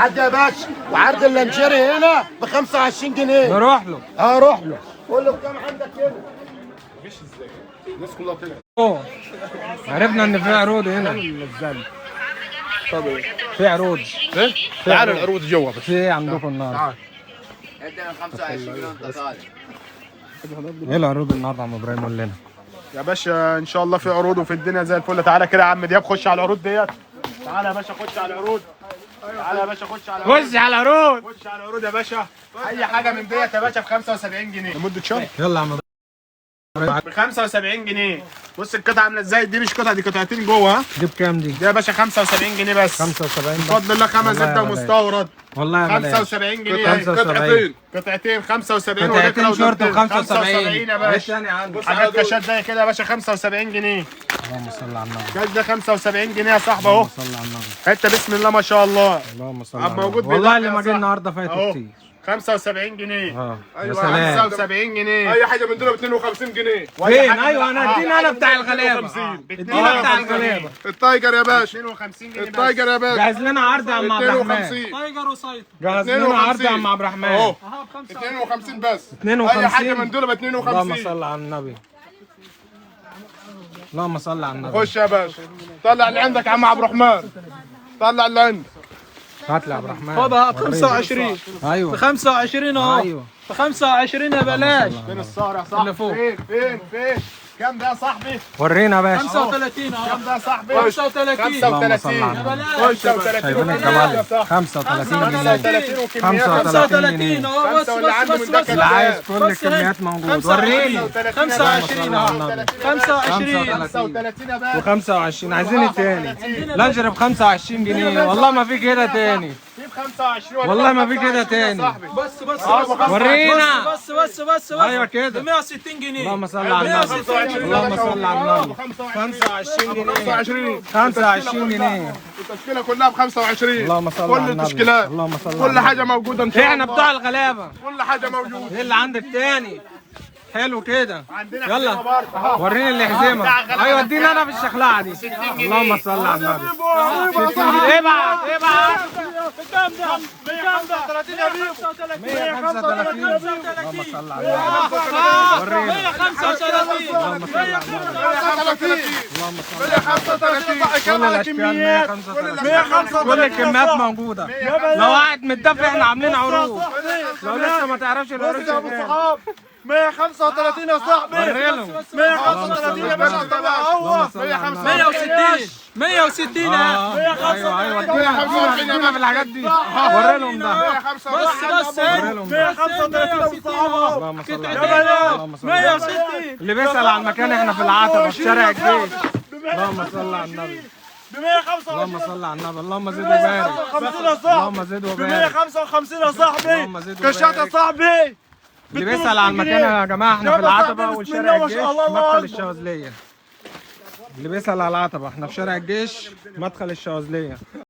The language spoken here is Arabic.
عدى يا باشا، وعرض اللانشيري هنا ب 25 جنيه. نروح له. روح له، قول له كام عندك هنا. مش ازاي الناس كلها طلعت. عرفنا ان في عروض هنا. طب ايه؟ في عروض. ايه؟ تعال العروض جوا بس. في ايه عندكم النهارده؟ تعال. ادينا 25 وانت طالع. ايه العروض النهارده يا عم ابراهيم؟ قول لنا. يا باشا ان شاء الله في عروض وفي الدنيا زي الفل. تعالى كده يا عم دياب، خش على العروض ديت. تعالى يا باشا خش على العروض. تعالى يا باشا خش على العروض. خش على العروض. خش على العروض يا باشا. اي حاجه من ديت يا باشا ب 75 جنيه لمده شهر. يلا يا عم ب 75 جنيه. بص القطعه عامله ازاي. دي مش قطعه، دي قطعتين جوه. ها دي بكام دي؟ دي يا باشا 75 جنيه بس. 75 بفضل الله. خمس زبده ومستورد. والله يا بلاش. 75 جنيه. 75. قطعتين 75 قطعتين شورت ب 75 يا باشا. حاجات كاشات زي كده يا باشا 75 جنيه. اللهم صل على النبي. كاش ده 75 جنيه يا صاحبي اهو. صل على النبي. حته بسم الله ما شاء الله. اللهم صل عم على موجود النبي. والله اللي بالله ما يا جه صاحبي. النهارده فايته أهو. كتير. 75 جنيه. يا ايوه سلام. 75 جنيه. اي حاجه من دول ب 52 جنيه. فين؟ ايوه انا ادينا انا بتاع الغلابه. ادينا بتاع الغلابه. التايجر يا باشا. 52 جنيه. التايجر يا باشا. جهز لنا عرض يا عم عبد الرحمن. 52. تايجر وسيطر. جهز لنا عرض يا عم عبد الرحمن. اهو 52 بس. 52. اي حاجه من دول ب اللهم 52. صل على النبي. اللهم صل على النبي. خش يا باشا. طلع اللي عندك يا عم عبد الرحمن. طلع اللي عندك. هات لي يا عبد الرحمن. خدها ب 25. ايوه ب 25 اهو. ايوه ب 25 يا بلاش. فين السهر يا صاحبي؟ اللي فوق. فين كام ده يا صاحبي؟ ورينا يا باشا. 35 اهو. كام ده يا صاحبي؟ 35. اللهم صل على يا النبي. بلاش. 35 شايفين الجمال. 35 جنيه. 35 وكميات. 35 اهو. بس واللي عنده من ده اللي عايز كده. كل الكميات موجود. وريني. 25 اهو. 25. 35 يا باشا. و25 عايزين التاني. لانجر ب 25 جنيه. والله ما في كده تاني. في ب 25 والله ما في كده تاني. بس ورينا. بس ايوه كده. ب 160 جنيه. اللهم صل على النبي. اللهم صل على النبي. 25 جنيه. 25. 25 جنيه. التشكيله كلها ب 25. اللهم صل كل على النبي. التشكيلات. اللهم صل على كل النبي. حاجه موجوده ان شاء الله. احنا بتوع الغلابه. كل حاجه موجوده. ايه اللي عندك تاني؟ حلو كده. عندنا يلا حزمة برضه. وريني اللي حزمه. ايوه اديني انا في الشخلعه دي. اللهم صل على النبي. 60 جنيه. ابعت كام ده؟ كام ده؟ 30 يا بيبو. 135. اللهم صل على النبي. ورينا. 135. اللهم صل على النبي. اللهم صل على 135. كل الاشكال 135. كل الكميات موجوده. لو قاعد متدفع احنا عاملين عروض. لو لسه ما تعرفش العروض شغال. 135 يا صاحبي. وريلهم. 135 يا باشا. اللهم صل على النبي. 160. 160 ايوه ادينا في الحاجات دي. وريلهم ده. بس وريلهم ده. 135 اللهم صل على النبي. اللهم صل على النبي. 160. اللي بيسأل على المكان احنا في العتبة في شارع الجيش. اللهم صل على النبي. اللهم صل على النبي. اللهم زد وبارك. 155 يا صاحبي. اللهم زد وبارك. 155 يا صاحبي. اللهم زد كشات يا وبارك. صاحبي. اللي بيسأل على المكان يا جماعة احنا في يلا صاحبي، العتبة بسم والشارع الله ما الجيش شاء الله، الله مدخل أكبر. الشاذلية. اللي بيسأل على العتبة احنا في شارع الجيش مدخل الشاذلية.